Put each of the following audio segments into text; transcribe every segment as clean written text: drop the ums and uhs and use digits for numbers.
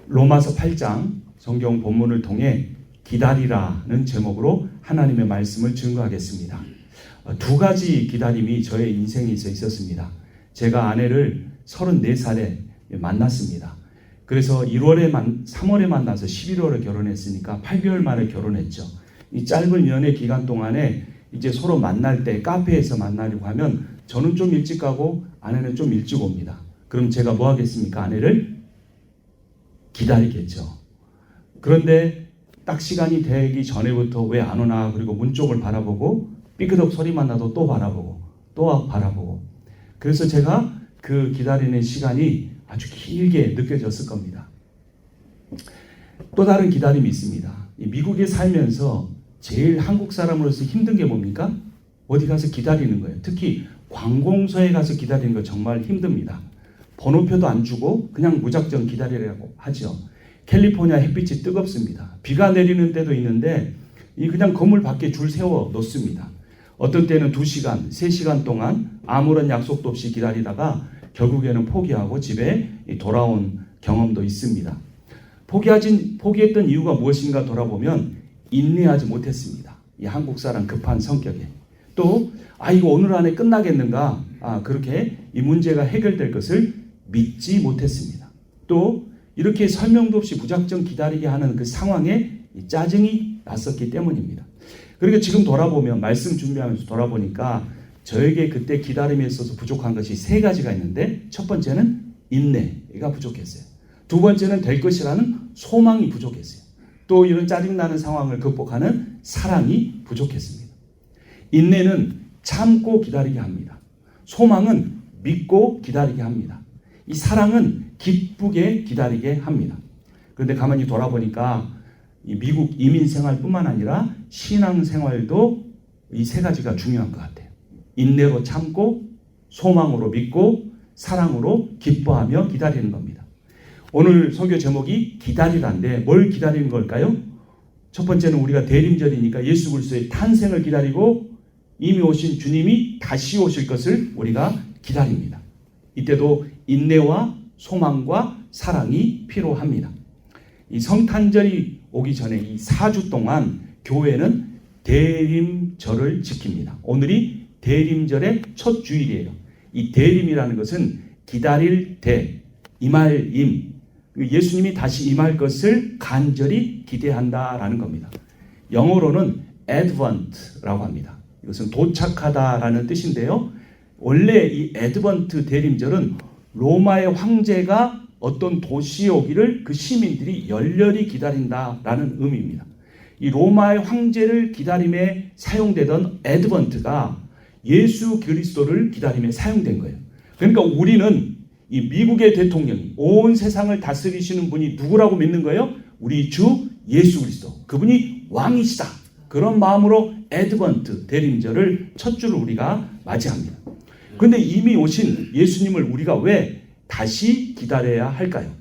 로마서 8장 성경 본문을 통해 기다리라는 제목으로 하나님의 말씀을 증거하겠습니다. 두 가지 기다림이 저의 인생에 있었습니다. 제가 아내를 34살에 만났습니다. 그래서 3월에 만나서 11월에 결혼했으니까 8개월 만에 결혼했죠. 이 짧은 연애 기간 동안에 이제 서로 만날 때 카페에서 만나려고 하면 저는 좀 일찍 가고 아내는 좀 일찍 옵니다. 그럼 제가 뭐 하겠습니까? 아내를 기다리겠죠. 그런데 딱 시간이 되기 전에부터 왜 안 오나, 그리고 문 쪽을 바라보고 삐그덕 소리만 나도 또 바라보고 또 바라보고, 그래서 제가 그 기다리는 시간이 아주 길게 느껴졌을 겁니다. 또 다른 기다림이 있습니다. 미국에 살면서 제일 한국 사람으로서 힘든 게 뭡니까? 어디 가서 기다리는 거예요. 특히 관공서에 가서 기다리는 거 정말 힘듭니다. 번호표도 안 주고 그냥 무작정 기다리라고 하죠. 캘리포니아 햇빛이 뜨겁습니다. 비가 내리는 때도 있는데 그냥 건물 밖에 줄 세워 놓습니다. 어떤 때는 2시간, 3시간 동안 아무런 약속도 없이 기다리다가 결국에는 포기하고 집에 돌아온 경험도 있습니다. 포기했던 이유가 무엇인가 돌아보면 인내하지 못했습니다. 이 한국 사람 급한 성격에. 또 이거 오늘 안에 끝나겠는가, 그렇게 이 문제가 해결될 것을 믿지 못했습니다. 또 이렇게 설명도 없이 무작정 기다리게 하는 그 상황에 짜증이 났었기 때문입니다. 그리고 지금 돌아보면, 말씀 준비하면서 돌아보니까 저에게 그때 기다림에 있어서 부족한 것이 3가지가 있는데, 첫 번째는 인내가 부족했어요. 두 번째는 될 것이라는 소망이 부족했어요. 또 이런 짜증나는 상황을 극복하는 사랑이 부족했습니다. 인내는 참고 기다리게 합니다. 소망은 믿고 기다리게 합니다. 이 사랑은 기쁘게 기다리게 합니다. 그런데 가만히 돌아보니까 이 미국 이민 생활뿐만 아니라 신앙 생활도 이 3가지가 중요한 것 같아요. 인내로 참고, 소망으로 믿고, 사랑으로 기뻐하며 기다리는 겁니다. 오늘 설교 제목이 기다리라인데 뭘 기다리는 걸까요? 첫 번째는 우리가 대림절이니까 예수 그리스도의 탄생을 기다리고 이미 오신 주님이 다시 오실 것을 우리가 기다립니다. 이때도 인내와 소망과 사랑이 필요합니다. 이 성탄절이 오기 전에 이 4주 동안 교회는 대림절을 지킵니다. 오늘이 대림절의 첫 주일이에요. 이 대림이라는 것은 기다릴 대, 임할 임, 예수님이 다시 임할 것을 간절히 기대한다라는 겁니다. 영어로는 advent라고 합니다. 이것은 도착하다라는 뜻인데요. 원래 이 애드번트 대림절은 로마의 황제가 어떤 도시에 오기를 그 시민들이 열렬히 기다린다라는 의미입니다. 이 로마의 황제를 기다림에 사용되던 애드번트가 예수 그리스도를 기다림에 사용된 거예요. 그러니까 우리는 이 미국의 대통령이 온 세상을 다스리시는 분이 누구라고 믿는 거예요? 우리 주 예수 그리스도. 그분이 왕이시다. 그런 마음으로 애드번트 대림절을 첫 주로 우리가 맞이합니다. 그런데 이미 오신 예수님을 우리가 왜 다시 기다려야 할까요?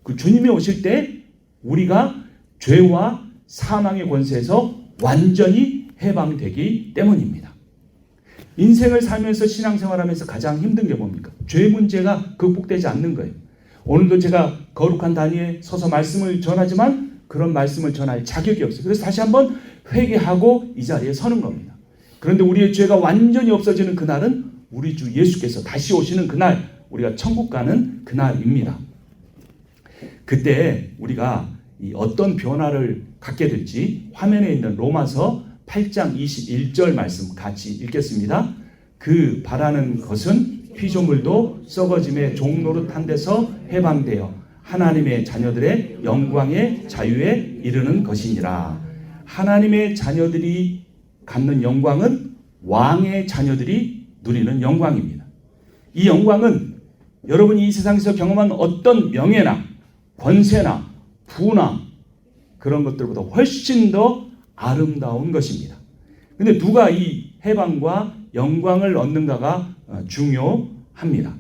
그 주님이 오실 때 우리가 죄와 사망의 권세에서 완전히 해방되기 때문입니다. 인생을 살면서 신앙생활하면서 가장 힘든 게 뭡니까? 죄 문제가 극복되지 않는 거예요. 오늘도 제가 거룩한 단위에 서서 말씀을 전하지만 그런 말씀을 전할 자격이 없어요. 그래서 다시 한번 회개하고 이 자리에 서는 겁니다. 그런데 우리의 죄가 완전히 없어지는 그날은 우리 주 예수께서 다시 오시는 그날, 우리가 천국 가는 그날입니다. 그때 우리가 어떤 변화를 갖게 될지 화면에 있는 로마서 8장 21절 말씀 같이 읽겠습니다. 그 바라는 것은 피조물도 썩어짐의 종노릇한 데서 해방되어 하나님의 자녀들의 영광의 자유에 이르는 것이니라. 하나님의 자녀들이 갖는 영광은 왕의 자녀들이 누리는 영광입니다. 이 영광은 여러분이 이 세상에서 경험한 어떤 명예나 권세나 부나 그런 것들보다 훨씬 더 아름다운 것입니다. 근데 누가 이 해방과 영광을 얻는가가 중요합니다.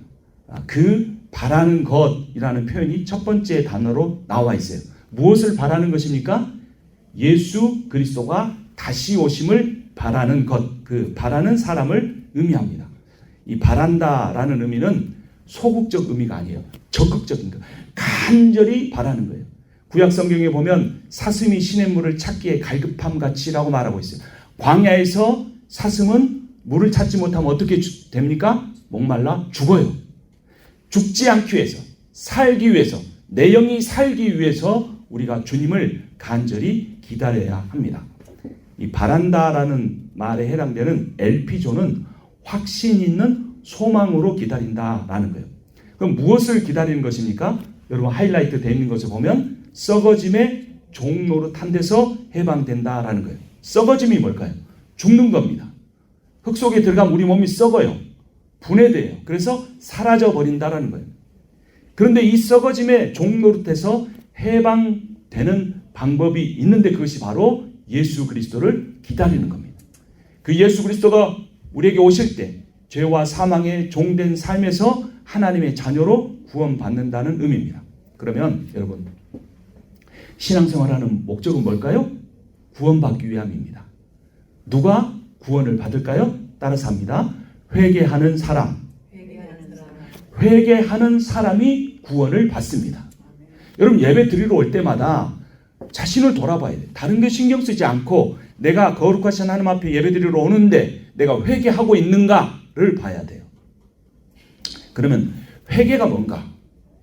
그 바라는 것이라는 표현이 첫 번째 단어로 나와 있어요. 무엇을 바라는 것입니까? 예수 그리스도가 다시 오심을 바라는 것, 그 바라는 사람을 의미합니다. 이 바란다라는 의미는 소극적 의미가 아니에요. 적극적인 것. 간절히 바라는 거예요. 구약 성경에 보면 사슴이 시냇물을 찾기에 갈급함 같이라고 말하고 있어요. 광야에서 사슴은 물을 찾지 못하면 어떻게 됩니까? 목말라 죽어요. 죽지 않기 위해서, 살기 위해서, 내 영이 살기 위해서 우리가 주님을 간절히 기다려야 합니다. 이 바란다라는 말에 해당되는 엘피조는 확신 있는 소망으로 기다린다라는 거예요. 그럼 무엇을 기다리는 것입니까? 여러분 하이라이트 되어 있는 것을 보면 썩어짐의 종노릇한 데서 해방된다라는 거예요. 썩어짐이 뭘까요? 죽는 겁니다. 흙 속에 들어가면 우리 몸이 썩어요. 분해돼요. 그래서 사라져버린다라는 거예요. 그런데 이 썩어짐의 종노릇에서 해방되는 방법이 있는데 그것이 바로 예수 그리스도를 기다리는 겁니다. 그 예수 그리스도가 우리에게 오실 때 죄와 사망의 종된 삶에서 하나님의 자녀로 구원받는다는 의미입니다. 그러면 여러분 신앙생활하는 목적은 뭘까요? 구원받기 위함입니다. 누가 구원을 받을까요? 따라서 합니다. 회개하는 사람. 회개하는 사람이 구원을 받습니다. 여러분 예배 드리러 올 때마다 자신을 돌아봐야 돼요. 다른 게 신경 쓰지 않고 내가 거룩하신 하나님 앞에 예배 드리러 오는데 내가 회개하고 있는가를 봐야 돼요. 그러면 회개가 뭔가?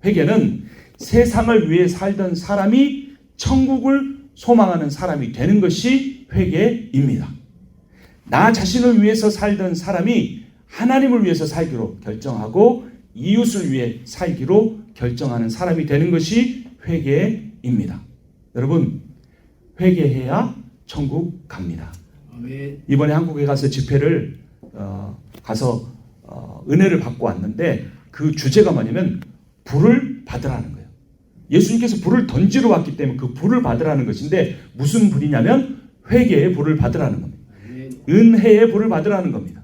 회개는 세상을 위해 살던 사람이 천국을 소망하는 사람이 되는 것이 회개입니다. 나 자신을 위해서 살던 사람이 하나님을 위해서 살기로 결정하고 이웃을 위해 살기로 결정하는 사람이 되는 것이 회개입니다. 여러분 회개해야 천국 갑니다. 이번에 한국에 가서 집회를 가서 은혜를 받고 왔는데 그 주제가 뭐냐면 불을 받으라는 거예요. 예수님께서 불을 던지러 왔기 때문에 그 불을 받으라는 것인데 무슨 불이냐면 회개의 불을 받으라는 겁니다. 은혜의 불을 받으라는 겁니다.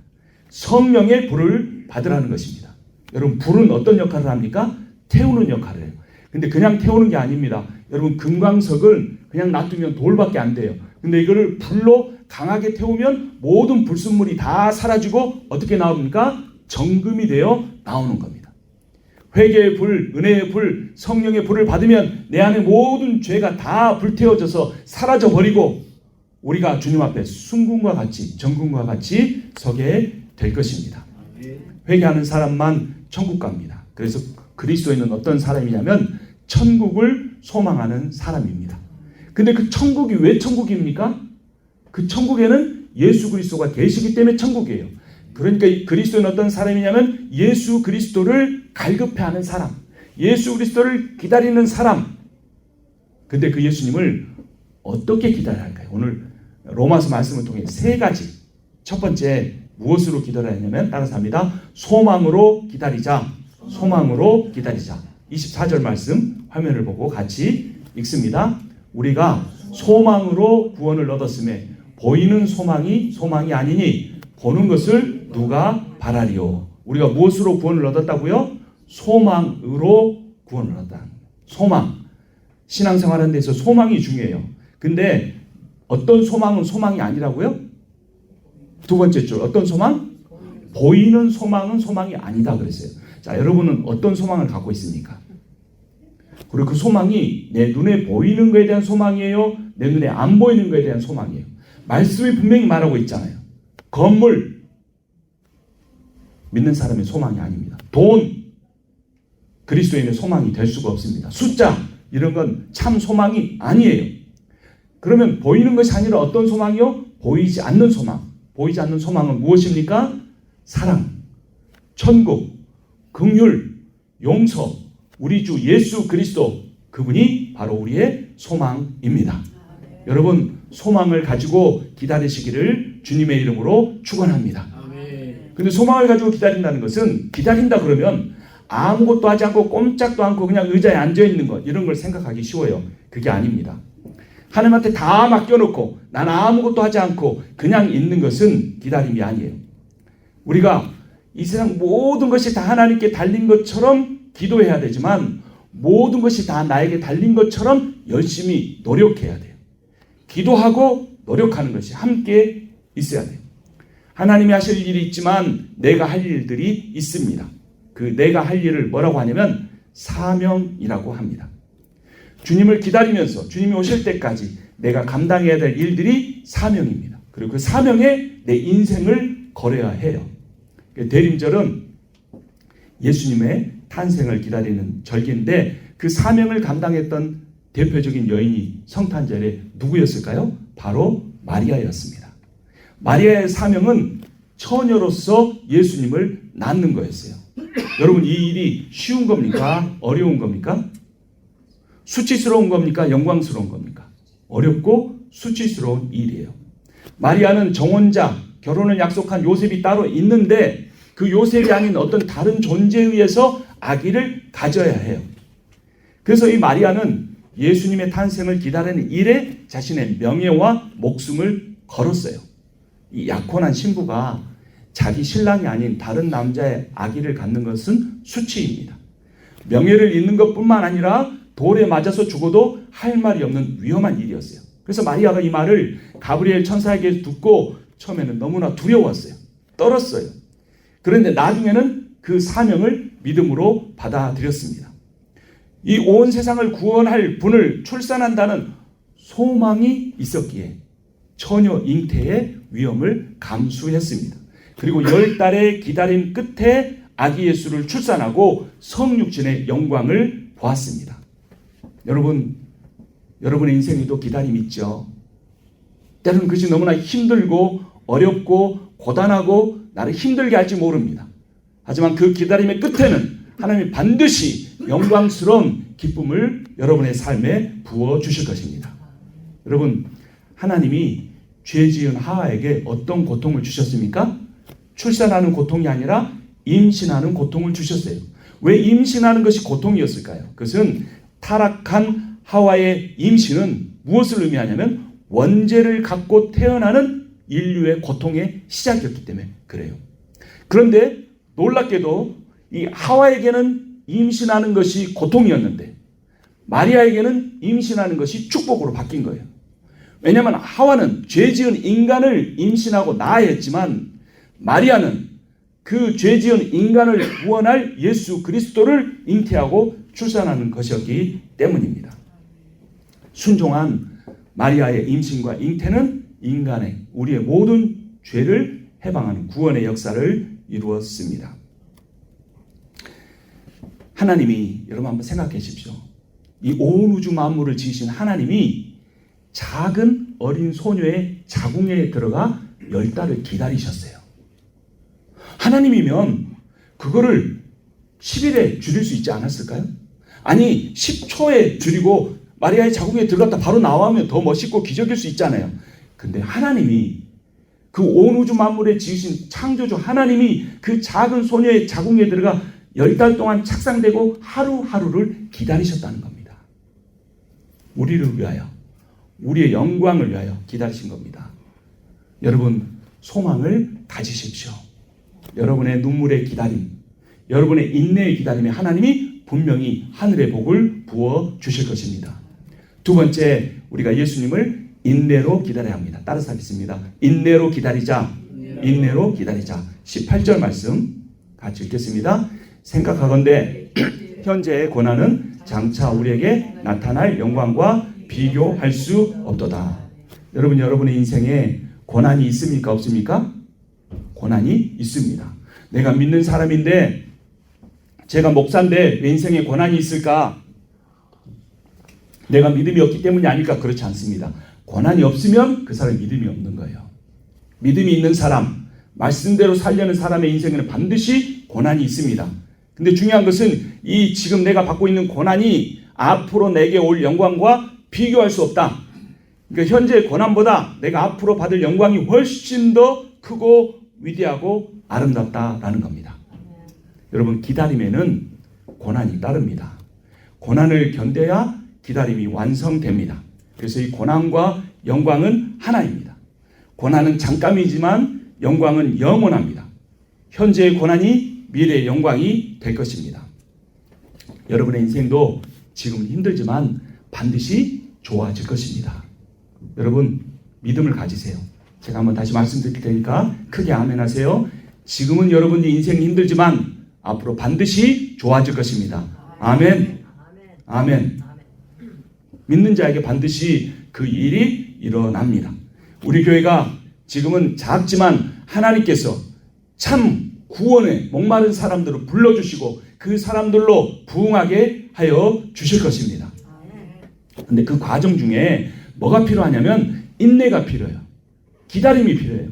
성령의 불을 받으라는 것입니다. 여러분 불은 어떤 역할을 합니까? 태우는 역할을 해요. 근데 그냥 태우는 게 아닙니다. 여러분 금광석을 그냥 놔두면 돌밖에 안 돼요. 근데 이거를 불로 강하게 태우면 모든 불순물이 다 사라지고 어떻게 나옵니까? 정금이 되어 나오는 겁니다. 회개의 불, 은혜의 불, 성령의 불을 받으면 내 안에 모든 죄가 다 불태워져서 사라져버리고 우리가 주님 앞에 순금과 같이 정금과 같이 서게 될 것입니다. 회개하는 사람만 천국 갑니다. 그래서 그리스도인은 어떤 사람이냐면 천국을 소망하는 사람입니다. 근데 그 천국이 왜 천국입니까? 그 천국에는 예수 그리스도가 계시기 때문에 천국이에요. 그러니까 그리스도는 어떤 사람이냐면 예수 그리스도를 갈급해하는 사람, 예수 그리스도를 기다리는 사람. 근데 그 예수님을 어떻게 기다려야 할까요? 오늘 로마서 말씀을 통해 세 가지. 첫 번째 무엇으로 기다려야 하냐면 따라서 합니다. 소망으로 기다리자. 소망으로 기다리자. 24절 말씀 화면을 보고 같이 읽습니다. 우리가 소망으로 구원을 얻었음에 보이는 소망이 아니니 보는 것을 누가 바라리요. 우리가 무엇으로 구원을 얻었다고요? 소망으로 구원을 얻었다. 소망. 신앙생활하는 데서 소망이 중요해요. 근데 어떤 소망은 소망이 아니라고요? 두 번째 줄 어떤 소망? 보이는 소망은 소망이 아니다 그랬어요. 자, 여러분은 어떤 소망을 갖고 있습니까? 그리고 그 소망이 내 눈에 보이는 것에 대한 소망이에요? 내 눈에 안 보이는 것에 대한 소망이에요? 말씀이 분명히 말하고 있잖아요. 건물, 믿는 사람의 소망이 아닙니다. 돈, 그리스도인의 소망이 될 수가 없습니다. 숫자, 이런 건 참 소망이 아니에요. 그러면 보이는 것이 아니라 어떤 소망이요? 보이지 않는 소망. 보이지 않는 소망은 무엇입니까? 사랑, 천국, 긍휼, 용서, 우리 주 예수 그리스도, 그분이 바로 우리의 소망입니다. 여러분 소망을 가지고 기다리시기를 주님의 이름으로 축원합니다. 근데 소망을 가지고 기다린다는 것은 기다린다 그러면 아무것도 하지 않고 꼼짝도 않고 그냥 의자에 앉아있는 것 이런 걸 생각하기 쉬워요. 그게 아닙니다. 하나님한테 다 맡겨놓고 난 아무것도 하지 않고 그냥 있는 것은 기다림이 아니에요. 우리가 이 세상 모든 것이 다 하나님께 달린 것처럼 기도해야 되지만 모든 것이 다 나에게 달린 것처럼 열심히 노력해야 돼요. 기도하고 노력하는 것이 함께 있어야 돼요. 하나님이 하실 일이 있지만 내가 할 일들이 있습니다. 그 내가 할 일을 뭐라고 하냐면 사명이라고 합니다. 주님을 기다리면서 주님이 오실 때까지 내가 감당해야 될 일들이 사명입니다. 그리고 그 사명에 내 인생을 걸어야 해요. 대림절은 예수님의 탄생을 기다리는 절기인데 그 사명을 감당했던 대표적인 여인이 성탄절에 누구였을까요? 바로 마리아였습니다. 마리아의 사명은 처녀로서 예수님을 낳는 거였어요. 여러분, 이 일이 쉬운 겁니까? 어려운 겁니까? 수치스러운 겁니까? 영광스러운 겁니까? 어렵고 수치스러운 일이에요. 마리아는 정혼자, 결혼을 약속한 요셉이 따로 있는데 그 요셉이 아닌 어떤 다른 존재에 의해서 아기를 가져야 해요. 그래서 이 마리아는 예수님의 탄생을 기다리는 일에 자신의 명예와 목숨을 걸었어요. 이 약혼한 신부가 자기 신랑이 아닌 다른 남자의 아기를 갖는 것은 수치입니다. 명예를 잃는 것뿐만 아니라 돌에 맞아서 죽어도 할 말이 없는 위험한 일이었어요. 그래서 마리아가 이 말을 가브리엘 천사에게 듣고 처음에는 너무나 두려웠어요. 떨었어요. 그런데 나중에는 그 사명을 믿음으로 받아들였습니다. 이 온 세상을 구원할 분을 출산한다는 소망이 있었기에 처녀 잉태의 위험을 감수했습니다. 그리고 10달의 기다림 끝에 아기 예수를 출산하고 성육신의 영광을 보았습니다. 여러분, 여러분의 인생에도 기다림이 있죠. 때로는 그것이 너무나 힘들고 어렵고 고단하고 나를 힘들게 할지 모릅니다. 하지만 그 기다림의 끝에는 하나님이 반드시 영광스러운 기쁨을 여러분의 삶에 부어주실 것입니다. 여러분, 하나님이 죄 지은 하와에게 어떤 고통을 주셨습니까? 출산하는 고통이 아니라 임신하는 고통을 주셨어요. 왜 임신하는 것이 고통이었을까요? 그것은 타락한 하와의 임신은 무엇을 의미하냐면 원죄를 갖고 태어나는 인류의 고통의 시작이었기 때문에 그래요. 그런데 놀랍게도 이 하와에게는 임신하는 것이 고통이었는데 마리아에게는 임신하는 것이 축복으로 바뀐 거예요. 왜냐하면 하와는 죄 지은 인간을 임신하고 낳아야 했지만 마리아는 그 죄 지은 인간을 구원할 예수 그리스도를 잉태하고 출산하는 것이었기 때문입니다. 순종한 마리아의 임신과 잉태는 인간의 우리의 모든 죄를 해방하는 구원의 역사를 이루었습니다. 하나님이 여러분 한번 생각해 보십시오. 이 온 우주 만물을 지으신 하나님이 작은 어린 소녀의 자궁에 들어가 10달을 기다리셨어요. 하나님이면 그거를 10일에 줄일 수 있지 않았을까요? 아니 10초에 줄이고 마리아의 자궁에 들어갔다 바로 나오면 더 멋있고 기적일 수 있잖아요. 근데 하나님이 그 온 우주 만물에 지으신 창조주 하나님이 그 작은 소녀의 자궁에 들어가 10달 동안 착상되고 하루하루를 기다리셨다는 겁니다. 우리를 위하여, 우리의 영광을 위하여 기다리신 겁니다. 여러분, 소망을 가지십시오. 여러분의 눈물의 기다림, 여러분의 인내의 기다림에 하나님이 분명히 하늘의 복을 부어 주실 것입니다. 두 번째, 우리가 예수님을 인내로 기다려야 합니다. 따라서 하겠습니다. 인내로 기다리자. 인내로 기다리자. 18절 말씀 같이 읽겠습니다. 생각하건대 현재의 고난은 장차 우리에게 나타날 영광과 비교할 수 없도다. 여러분, 여러분의 인생에 고난이 있습니까? 없습니까? 고난이 있습니다. 내가 믿는 사람인데 제가 목사인데 내 인생에 고난이 있을까? 내가 믿음이 없기 때문이 아닐까? 그렇지 않습니다. 고난이 없으면 그 사람이 믿음이 없는 거예요. 믿음이 있는 사람, 말씀대로 살려는 사람의 인생에는 반드시 고난이 있습니다. 근데 중요한 것은 이 지금 내가 받고 있는 고난이 앞으로 내게 올 영광과 비교할 수 없다. 그러니까 현재의 고난보다 내가 앞으로 받을 영광이 훨씬 더 크고 위대하고 아름답다라는 겁니다. 여러분, 기다림에는 고난이 따릅니다. 고난을 견뎌야 기다림이 완성됩니다. 그래서 이 고난과 영광은 하나입니다. 고난은 잠깐이지만 영광은 영원합니다. 현재의 고난이 미래의 영광이 될 것입니다. 여러분의 인생도 지금은 힘들지만 반드시 좋아질 것입니다. 여러분, 믿음을 가지세요. 제가 한번 다시 말씀드릴 테니까 크게 아멘 하세요. 지금은 여러분의 인생이 힘들지만 앞으로 반드시 좋아질 것입니다. 아멘. 아멘. 믿는 자에게 반드시 그 일이 일어납니다. 우리 교회가 지금은 작지만 하나님께서 참 구원에 목마른 사람들을 불러주시고 그 사람들로 부흥하게 하여 주실 것입니다. 근데 그 과정 중에 뭐가 필요하냐면 인내가 필요해요. 기다림이 필요해요.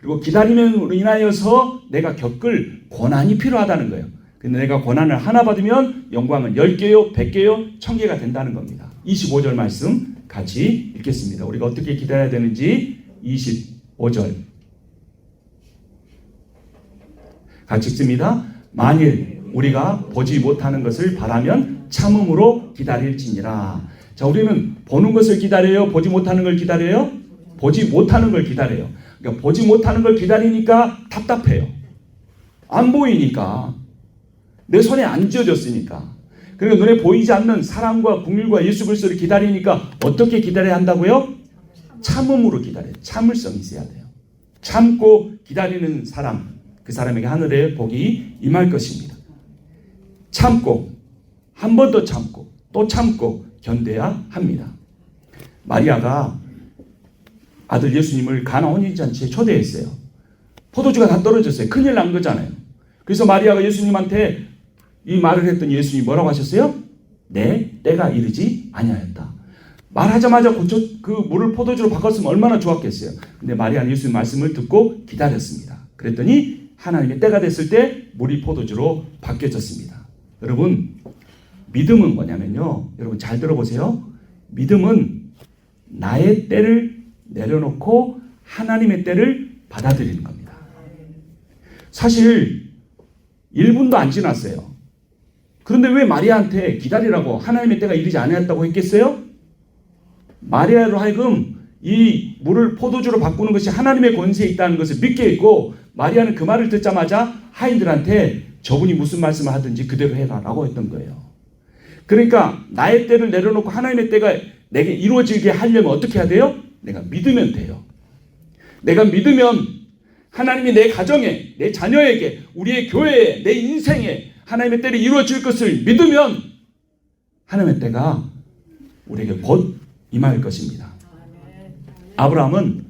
그리고 기다림으로 인하여서 내가 겪을 고난이 필요하다는 거예요. 근데 내가 고난을 하나 받으면 영광은 10개요, 100개요, 1000개가 된다는 겁니다. 25절 말씀 같이 읽겠습니다. 우리가 어떻게 기다려야 되는지 25절 같이 읽습니다. 만일 우리가 보지 못하는 것을 바라면 참음으로 기다릴지니라. 자, 우리는 보는 것을 기다려요? 보지 못하는 걸 기다려요? 보지 못하는 걸 기다려요. 그러니까 보지 못하는 걸 기다리니까 답답해요. 안 보이니까. 내 손에 안 쥐어졌으니까. 그리고 눈에 보이지 않는 사랑과 긍휼과 예수 그리스도를 기다리니까 어떻게 기다려야 한다고요? 참음으로 기다려요. 참을성이 있어야 돼요. 참고 기다리는 사람, 그 사람에게 하늘의 복이 임할 것입니다. 참고 한 번 더 참고 또 참고 견뎌야 합니다. 마리아가 아들 예수님을 가나 혼인잔치에 초대했어요. 포도주가 다 떨어졌어요. 큰일 난 거잖아요. 그래서 마리아가 예수님한테 이 말을 했더니 예수님이 뭐라고 하셨어요? 내 때가 이르지 아니하였다. 말하자마자 그 물을 포도주로 바꿨으면 얼마나 좋았겠어요. 근데 마리아는 예수님 말씀을 듣고 기다렸습니다. 그랬더니 하나님의 때가 됐을 때 물이 포도주로 바뀌어졌습니다. 여러분, 믿음은 뭐냐면요. 여러분 잘 들어보세요. 믿음은 나의 때를 내려놓고 하나님의 때를 받아들이는 겁니다. 사실 1분도 안 지났어요. 그런데 왜 마리아한테 기다리라고 하나님의 때가 이르지 않았다고 했겠어요? 마리아로 하여금 이 물을 포도주로 바꾸는 것이 하나님의 권세에 있다는 것을 믿게 했고, 마리아는 그 말을 듣자마자 하인들한테 저분이 무슨 말씀을 하든지 그대로 해라 라고 했던 거예요. 그러니까 나의 때를 내려놓고 하나님의 때가 내게 이루어지게 하려면 어떻게 해야 돼요? 내가 믿으면 돼요. 내가 믿으면 하나님이 내 가정에, 내 자녀에게, 우리의 교회에, 내 인생에 하나님의 때를 이루어질 것을 믿으면 하나님의 때가 우리에게 곧 임할 것입니다. 아브라함은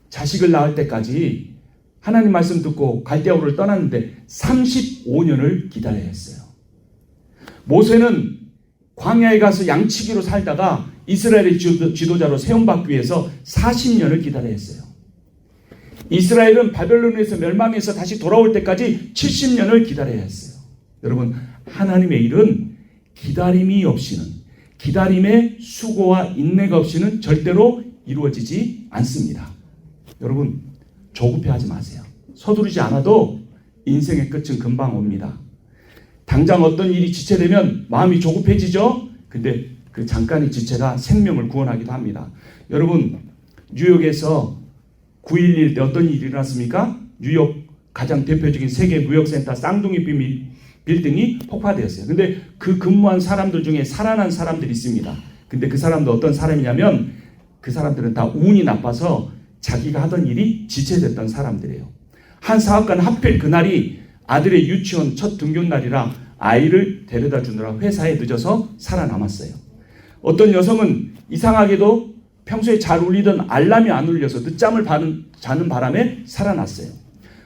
자식을 낳을 때까지 하나님 말씀 듣고 갈대아우를 떠났는데 35년을 기다려야 했어요. 모세는 광야에 가서 양치기로 살다가 이스라엘의 지도자로 세움받기 위해서 40년을 기다려야 했어요. 이스라엘은 바벨론에서 멸망해서 다시 돌아올 때까지 70년을 기다려야 했어요. 여러분, 하나님의 일은 기다림이 없이는, 기다림의 수고와 인내가 없이는 절대로 이루어지지 않습니다. 여러분, 조급해하지 마세요. 서두르지 않아도 인생의 끝은 금방 옵니다. 당장 어떤 일이 지체되면 마음이 조급해지죠. 근데 그 잠깐의 지체가 생명을 구원하기도 합니다. 여러분, 뉴욕에서 9.11 때 어떤 일이 일어났습니까? 뉴욕 가장 대표적인 세계 무역센터 쌍둥이 빌딩이 폭파되었어요. 근데 그 근무한 사람들 중에 살아난 사람들이 있습니다. 근데 그 사람도 어떤 사람이냐면 그 사람들은 다 운이 나빠서 자기가 하던 일이 지체됐던 사람들이에요. 한 사업가는 하필 그날이 아들의 유치원 첫 등교날이라 아이를 데려다 주느라 회사에 늦어서 살아남았어요. 어떤 여성은 이상하게도 평소에 잘 울리던 알람이 안 울려서 늦잠을 자는 바람에 살아났어요.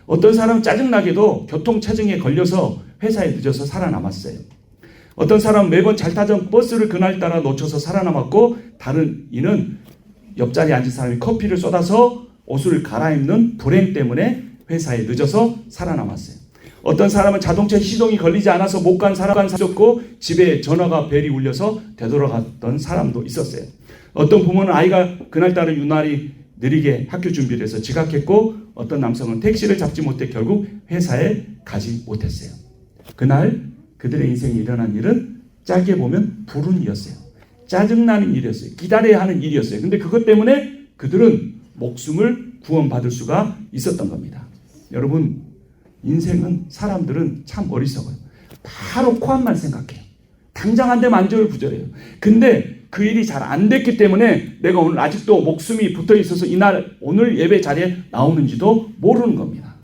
어떤 사람은 짜증나게도 교통체증에 걸려서 회사에 늦어서 살아남았어요. 어떤 사람은 매번 잘 타던 버스를 그날따라 놓쳐서 살아남았고, 다른 이는 옆자리에 앉은 사람이 커피를 쏟아서 옷을 갈아입는 불행 때문에 회사에 늦어서 살아남았어요. 어떤 사람은 자동차 시동이 걸리지 않아서 못 간 사람이 있었고, 집에 전화가 벨이 울려서 되돌아갔던 사람도 있었어요. 어떤 부모는 아이가 그날따라 유난히 느리게 학교 준비를 해서 지각했고, 어떤 남성은 택시를 잡지 못해 결국 회사에 가지 못했어요. 그날 그들의 인생에 일어난 일은 짧게 보면 불운이었어요. 짜증나는 일이었어요. 기다려야 하는 일이었어요. 근데 그것 때문에 그들은 목숨을 구원받을 수가 있었던 겁니다. 여러분, 인생은, 사람들은 참 어리석어요. 바로 코앞만 생각해요. 당장 안 되면 안 좋을 구절이에요. 근데 그 일이 잘 안 됐기 때문에 내가 오늘 아직도 목숨이 붙어 있어서 이날 오늘 예배 자리에 나오는지도 모르는 겁니다.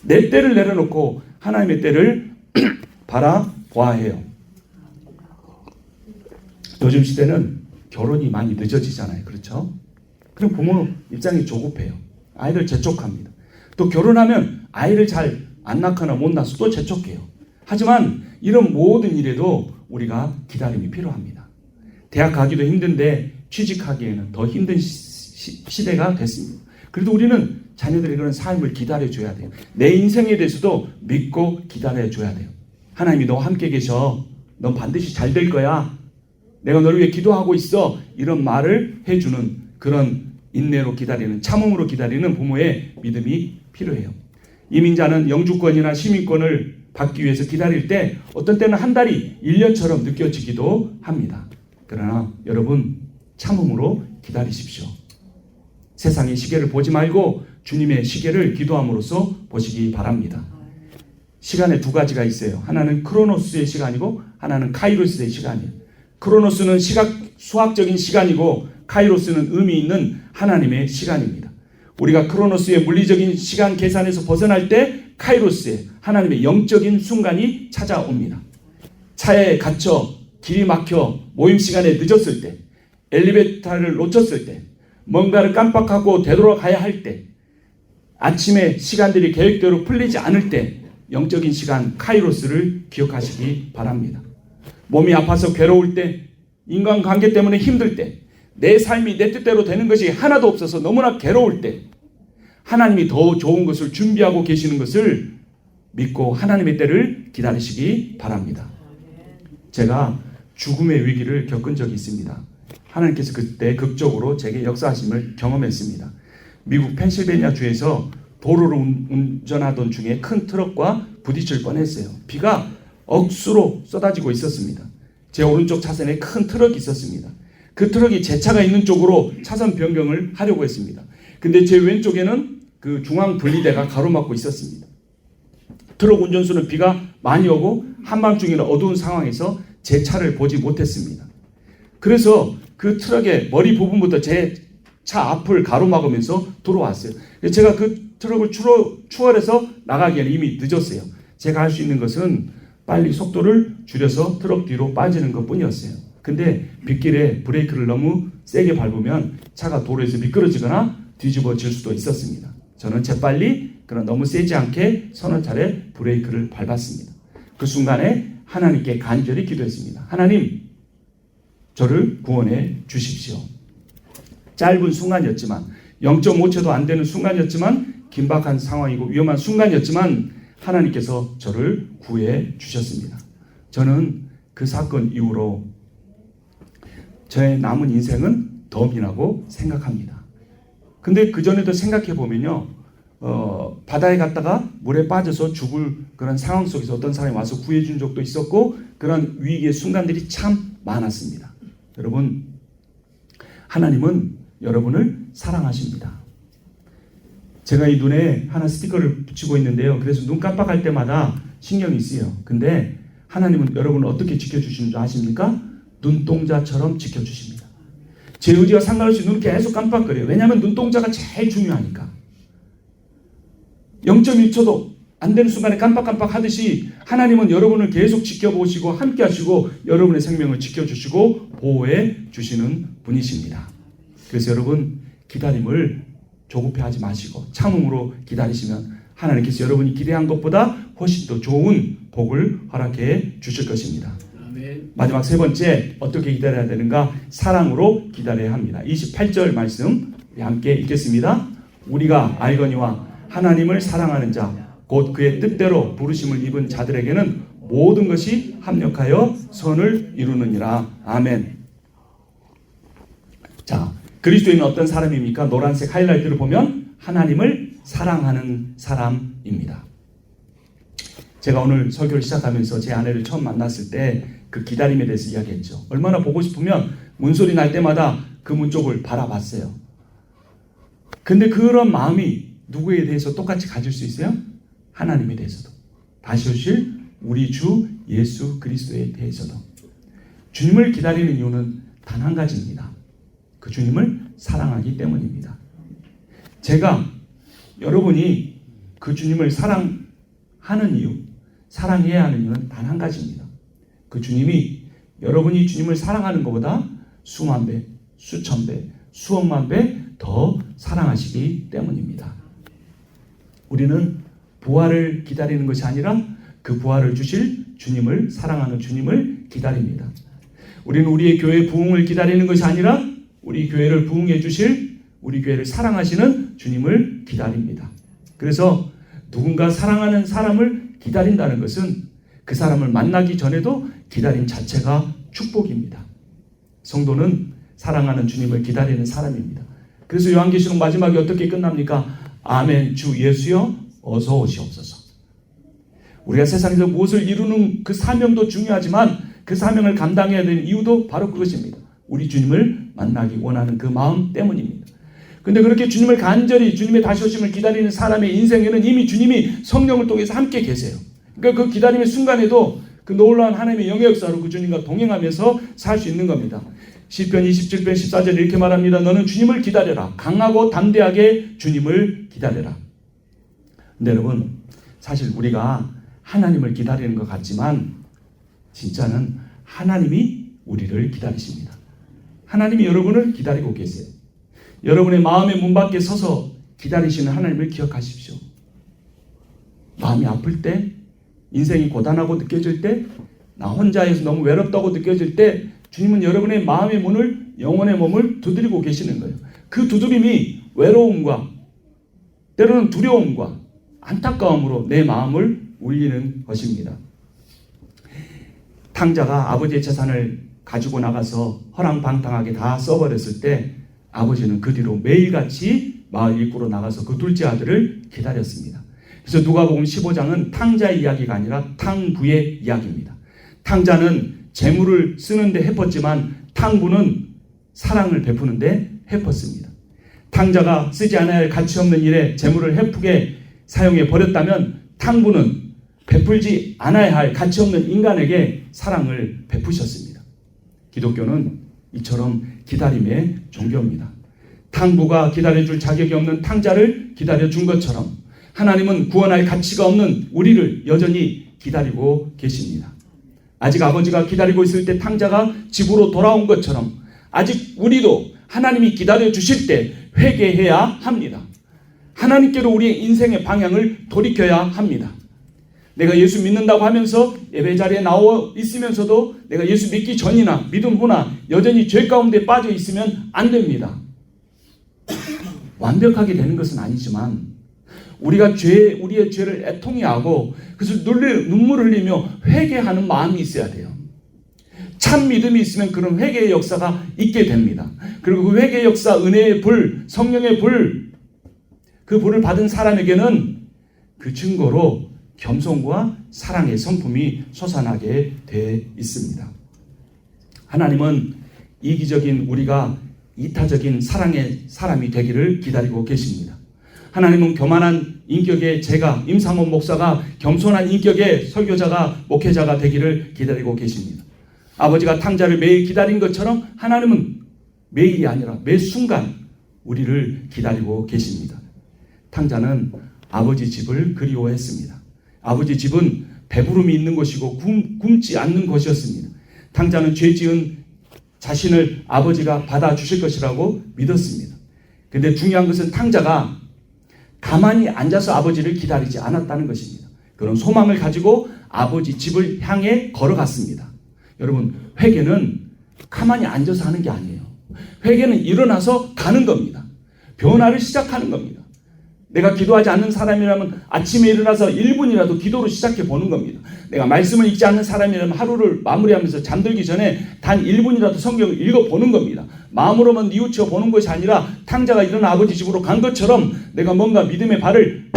내 때를 내려놓고 하나님의 때를 바라보아야 해요. 요즘 시대는 결혼이 많이 늦어지잖아요. 그렇죠? 그럼 부모 입장이 조급해요. 아이를 재촉합니다. 또 결혼하면 아이를 잘 안 낳거나 못 낳아서 또 재촉해요. 하지만 이런 모든 일에도 우리가 기다림이 필요합니다. 대학 가기도 힘든데 취직하기에는 더 힘든 시대가 됐습니다. 그래도 우리는 자녀들의 그런 삶을 기다려줘야 돼요. 내 인생에 대해서도 믿고 기다려줘야 돼요. 하나님이 너와 함께 계셔. 넌 반드시 잘 될 거야. 내가 너를 위해 기도하고 있어. 이런 말을 해주는 그런 인내로 기다리는, 참음으로 기다리는 부모의 믿음이 필요해요. 이민자는 영주권이나 시민권을 받기 위해서 기다릴 때 어떤 때는 한 달이 1년처럼 느껴지기도 합니다. 그러나 여러분 참음으로 기다리십시오. 세상의 시계를 보지 말고 주님의 시계를 기도함으로써 보시기 바랍니다. 시간에 두 가지가 있어요. 하나는 크로노스의 시간이고 하나는 카이로스의 시간이에요. 크로노스는 수학적인 시간이고 카이로스는 의미 있는 하나님의 시간입니다. 우리가 크로노스의 물리적인 시간 계산에서 벗어날 때 카이로스의 하나님의 영적인 순간이 찾아옵니다. 차에 갇혀 길이 막혀 모임 시간에 늦었을 때, 엘리베이터를 놓쳤을 때, 뭔가를 깜빡하고 되돌아가야 할 때, 아침에 시간들이 계획대로 풀리지 않을 때 영적인 시간 카이로스를 기억하시기 바랍니다. 몸이 아파서 괴로울 때, 인간관계 때문에 힘들 때, 내 삶이 내 뜻대로 되는 것이 하나도 없어서 너무나 괴로울 때 하나님이 더 좋은 것을 준비하고 계시는 것을 믿고 하나님의 때를 기다리시기 바랍니다. 제가 죽음의 위기를 겪은 적이 있습니다. 하나님께서 그때 극적으로 제게 역사하심을 경험했습니다. 미국 펜실베니아 주에서 도로를 운전하던 중에 큰 트럭과 부딪힐 뻔했어요. 비가 억수로 쏟아지고 있었습니다. 제 오른쪽 차선에 큰 트럭이 있었습니다. 그 트럭이 제 차가 있는 쪽으로 차선 변경을 하려고 했습니다. 근데 제 왼쪽에는 그 중앙 분리대가 가로막고 있었습니다. 트럭 운전수는 비가 많이 오고 한밤중이나 어두운 상황에서 제 차를 보지 못했습니다. 그래서 그 트럭의 머리 부분부터 제 차 앞을 가로막으면서 들어왔어요. 제가 그 트럭을 추월해서 나가기에는 이미 늦었어요. 제가 할 수 있는 것은 빨리 속도를 줄여서 트럭 뒤로 빠지는 것뿐이었어요. 근데 빗길에 브레이크를 너무 세게 밟으면 차가 도로에서 미끄러지거나 뒤집어질 수도 있었습니다. 저는 재빨리 그러나 너무 세지 않게 서너 차례 브레이크를 밟았습니다. 그 순간에 하나님께 간절히 기도했습니다. 하나님, 저를 구원해 주십시오. 짧은 순간이었지만 0.5초도 안 되는 순간이었지만 긴박한 상황이고 위험한 순간이었지만 하나님께서 저를 구해 주셨습니다. 저는 그 사건 이후로 저의 남은 인생은 덤이라고 생각합니다. 근데 그전에도 생각해 보면요, 바다에 갔다가 물에 빠져서 죽을 그런 상황 속에서 어떤 사람이 와서 구해준 적도 있었고 그런 위기의 순간들이 참 많았습니다. 여러분, 하나님은 여러분을 사랑하십니다. 제가 이 눈에 하나 스티커를 붙이고 있는데요. 그래서 눈 깜빡할 때마다 신경이 쓰여요. 근데 하나님은 여러분을 어떻게 지켜주시는 줄 아십니까? 눈동자처럼 지켜주십니다. 제 의지와 상관없이 눈을 계속 깜빡거려요. 왜냐하면 눈동자가 제일 중요하니까. 0.1초도 안 되는 순간에 깜빡깜빡 하듯이 하나님은 여러분을 계속 지켜보시고 함께 하시고 여러분의 생명을 지켜주시고 보호해 주시는 분이십니다. 그래서 여러분, 기다림을 조급해하지 마시고 참음으로 기다리시면 하나님께서 여러분이 기대한 것보다 훨씬 더 좋은 복을 허락해 주실 것입니다. 아멘. 마지막 세 번째, 어떻게 기다려야 되는가? 사랑으로 기다려야 합니다. 28절 말씀 함께 읽겠습니다. 우리가 알거니와 하나님을 사랑하는 자 곧 그의 뜻대로 부르심을 입은 자들에게는 모든 것이 합력하여 선을 이루느니라. 아멘. 자, 그리스도인은 어떤 사람입니까? 노란색 하이라이트를 보면 하나님을 사랑하는 사람입니다. 제가 오늘 설교를 시작하면서 제 아내를 처음 만났을 때 그 기다림에 대해서 이야기했죠. 얼마나 보고 싶으면 문소리 날 때마다 그 문 쪽을 바라봤어요. 근데 그런 마음이 누구에 대해서 똑같이 가질 수 있어요? 하나님에 대해서도. 다시 오실 우리 주 예수 그리스도에 대해서도. 주님을 기다리는 이유는 단 한 가지입니다. 그 주님을 사랑하기 때문입니다. 제가 여러분이 그 주님을 사랑하는 이유, 사랑해야 하는 이유는 단 한 가지입니다. 그 주님이 여러분이 주님을 사랑하는 것보다 수만 배, 수천 배, 수억만 배 더 사랑하시기 때문입니다. 우리는 부활을 기다리는 것이 아니라 그 부활을 주실 주님을, 사랑하는 주님을 기다립니다. 우리는 우리의 교회 부흥을 기다리는 것이 아니라 우리 교회를 부흥해 주실, 우리 교회를 사랑하시는 주님을 기다립니다. 그래서 누군가 사랑하는 사람을 기다린다는 것은 그 사람을 만나기 전에도 기다림 자체가 축복입니다. 성도는 사랑하는 주님을 기다리는 사람입니다. 그래서 요한계시록 마지막에 어떻게 끝납니까? 아멘, 주 예수여 어서 오시옵소서. 우리가 세상에서 무엇을 이루는 그 사명도 중요하지만 그 사명을 감당해야 되는 이유도 바로 그것입니다. 우리 주님을 만나기 원하는 그 마음 때문입니다. 근데 그렇게 주님을 간절히, 주님의 다시 오심을 기다리는 사람의 인생에는 이미 주님이 성령을 통해서 함께 계세요. 그러니까 그 기다림의 순간에도 그 놀라운 하나님의 영의 역사로 그 주님과 동행하면서 살 수 있는 겁니다. 시편 27편 14절 이렇게 말합니다. 너는 주님을 기다려라. 강하고 담대하게 주님을 기다려라. 근데 여러분, 사실 우리가 하나님을 기다리는 것 같지만 진짜는 하나님이 우리를 기다리십니다. 하나님이 여러분을 기다리고 계세요. 여러분의 마음의 문 밖에 서서 기다리시는 하나님을 기억하십시오. 마음이 아플 때, 인생이 고단하고 느껴질 때, 나 혼자여서 너무 외롭다고 느껴질 때 주님은 여러분의 마음의 문을, 영혼의 몸을 두드리고 계시는 거예요. 그 두드림이 외로움과 때로는 두려움과 안타까움으로 내 마음을 울리는 것입니다. 탕자가 아버지의 재산을 가지고 나가서 허랑방탕하게 다 써버렸을 때 아버지는 그 뒤로 매일같이 마을 입구로 나가서 그 둘째 아들을 기다렸습니다. 그래서 누가복음 15장은 탕자의 이야기가 아니라 탕부의 이야기입니다. 탕자는 재물을 쓰는데 헤펐지만 탕부는 사랑을 베푸는데 헤펐습니다. 탕자가 쓰지 않아야 할 가치 없는 일에 재물을 헤프게 사용해 버렸다면 탕부는 베풀지 않아야 할 가치 없는 인간에게 사랑을 베푸셨습니다. 기독교는 이처럼 기다림의 종교입니다. 탕부가 기다려줄 자격이 없는 탕자를 기다려준 것처럼 하나님은 구원할 가치가 없는 우리를 여전히 기다리고 계십니다. 아직 아버지가 기다리고 있을 때 탕자가 집으로 돌아온 것처럼 아직 우리도 하나님이 기다려주실 때 회개해야 합니다. 하나님께로 우리의 인생의 방향을 돌이켜야 합니다. 내가 예수 믿는다고 하면서 예배 자리에 나와 있으면서도 내가 예수 믿기 전이나 믿음 후나 여전히 죄 가운데 빠져 있으면 안 됩니다. 완벽하게 되는 것은 아니지만 우리가 우리의 죄를 애통해하고 그래서 눈물을 흘리며 회개하는 마음이 있어야 돼요. 참 믿음이 있으면 그런 회개의 역사가 있게 됩니다. 그리고 그 회개의 역사, 은혜의 불, 성령의 불, 그 불을 받은 사람에게는 그 증거로 겸손과 사랑의 성품이 솟아나게 돼 있습니다. 하나님은 이기적인 우리가 이타적인 사랑의 사람이 되기를 기다리고 계십니다. 하나님은 교만한 인격의 제가, 임상원 목사가 겸손한 인격의 설교자가, 목회자가 되기를 기다리고 계십니다. 아버지가 탕자를 매일 기다린 것처럼 하나님은 매일이 아니라 매 순간 우리를 기다리고 계십니다. 탕자는 아버지 집을 그리워했습니다. 아버지 집은 배부름이 있는 곳이고 굶지 않는 곳이었습니다. 탕자는 죄 지은 자신을 아버지가 받아주실 것이라고 믿었습니다. 그런데 중요한 것은 탕자가 가만히 앉아서 아버지를 기다리지 않았다는 것입니다. 그런 소망을 가지고 아버지 집을 향해 걸어갔습니다. 여러분, 회개는 가만히 앉아서 하는 게 아니에요. 회개는 일어나서 가는 겁니다. 변화를 시작하는 겁니다. 내가 기도하지 않는 사람이라면 아침에 일어나서 1분이라도 기도로 시작해 보는 겁니다. 내가 말씀을 읽지 않는 사람이라면 하루를 마무리하면서 잠들기 전에 단 1분이라도 성경을 읽어보는 겁니다. 마음으로만 뉘우쳐 보는 것이 아니라 탕자가 일어나 아버지 집으로 간 것처럼 내가 뭔가 믿음의 발을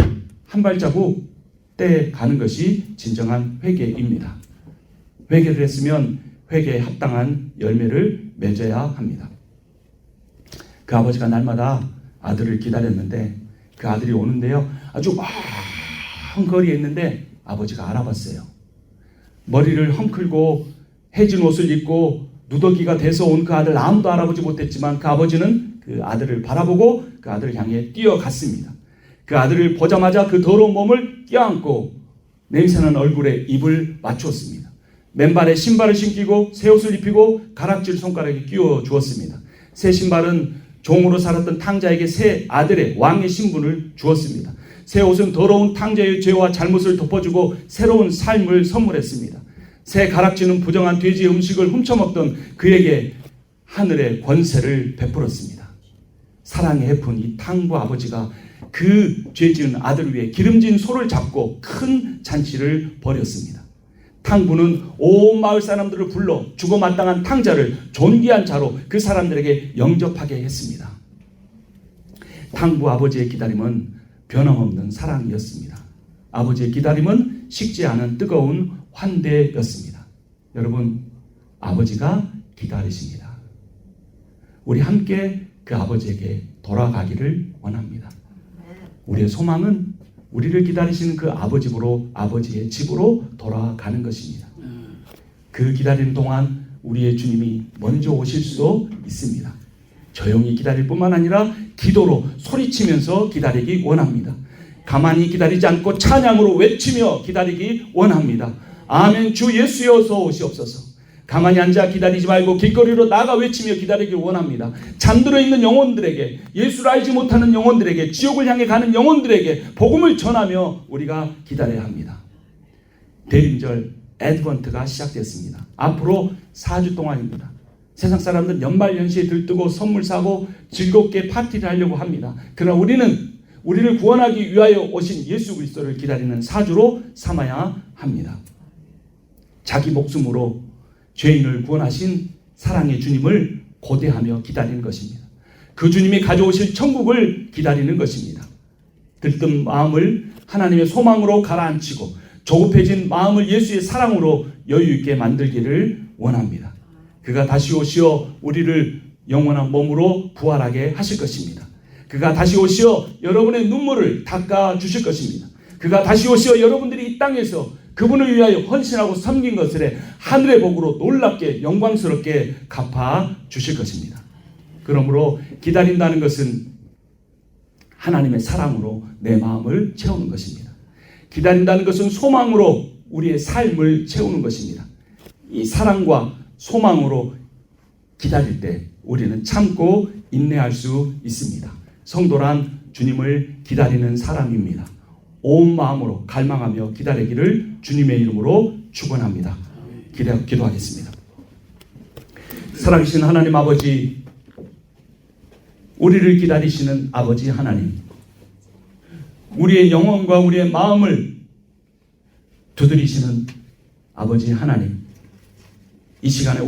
한 발자국 떼가는 것이 진정한 회개입니다. 회개를 했으면 회개에 합당한 열매를 맺어야 합니다. 그 아버지가 날마다 아들을 기다렸는데 그 아들이 오는데요. 아주 먼 거리에 있는데 아버지가 알아봤어요. 머리를 헝클고 해진 옷을 입고 누더기가 돼서 온 그 아들 아무도 알아보지 못했지만 그 아버지는 그 아들을 바라보고 그 아들을 향해 뛰어갔습니다. 그 아들을 보자마자 그 더러운 몸을 껴안고 냄새나는 얼굴에 입을 맞추었습니다. 맨발에 신발을 신기고 새 옷을 입히고 가락지를 손가락에 끼워 주었습니다. 새 신발은 종으로 살았던 탕자에게 새 아들의 왕의 신분을 주었습니다. 새 옷은 더러운 탕자의 죄와 잘못을 덮어주고 새로운 삶을 선물했습니다. 새 가락지는 부정한 돼지의 음식을 훔쳐먹던 그에게 하늘의 권세를 베풀었습니다. 사랑에 헤픈 이 탕부 아버지가 그 죄지은 아들 위에 기름진 소를 잡고 큰 잔치를 벌였습니다. 탕부는 온 마을 사람들을 불러 죽어 마땅한 탕자를 존귀한 자로 그 사람들에게 영접하게 했습니다. 탕부 아버지의 기다림은 변함없는 사랑이었습니다. 아버지의 기다림은 식지 않은 뜨거운 환대였습니다. 여러분, 아버지가 기다리십니다. 우리 함께 그 아버지에게 돌아가기를 원합니다. 우리의 소망은 우리를 기다리시는 그 아버지의 집으로 돌아가는 것입니다. 그 기다리는 동안 우리의 주님이 먼저 오실 수도 있습니다. 조용히 기다릴 뿐만 아니라 기도로 소리치면서 기다리기 원합니다. 가만히 기다리지 않고 찬양으로 외치며 기다리기 원합니다. 아멘. 주 예수여 어서 오시옵소서. 가만히 앉아 기다리지 말고 길거리로 나가 외치며 기다리길 원합니다. 잠들어 있는 영혼들에게, 예수를 알지 못하는 영혼들에게, 지옥을 향해 가는 영혼들에게 복음을 전하며 우리가 기다려야 합니다. 대림절 애드번트가 시작됐습니다. 앞으로 4주 동안입니다. 세상 사람들은 연말연시에 들뜨고 선물 사고 즐겁게 파티를 하려고 합니다. 그러나 우리는 우리를 구원하기 위하여 오신 예수 그리스도를 기다리는 4주로 삼아야 합니다. 자기 목숨으로 죄인을 구원하신 사랑의 주님을 고대하며 기다리는 것입니다. 그 주님이 가져오실 천국을 기다리는 것입니다. 들뜬 마음을 하나님의 소망으로 가라앉히고 조급해진 마음을 예수의 사랑으로 여유 있게 만들기를 원합니다. 그가 다시 오시어 우리를 영원한 몸으로 부활하게 하실 것입니다. 그가 다시 오시어 여러분의 눈물을 닦아 주실 것입니다. 그가 다시 오시어 여러분들이 이 땅에서 그분을 위하여 헌신하고 섬긴 것을 하늘의 복으로 놀랍게 영광스럽게 갚아 주실 것입니다. 그러므로 기다린다는 것은 하나님의 사랑으로 내 마음을 채우는 것입니다. 기다린다는 것은 소망으로 우리의 삶을 채우는 것입니다. 이 사랑과 소망으로 기다릴 때 우리는 참고 인내할 수 있습니다. 성도란 주님을 기다리는 사람입니다. 온 마음으로 갈망하며 기다리기를 주님의 이름으로 축원합니다. 기도하겠습니다. 살아계신 하나님 아버지, 우리를 기다리시는 아버지 하나님, 우리의 영혼과 우리의 마음을 두드리시는 아버지 하나님, 이 시간에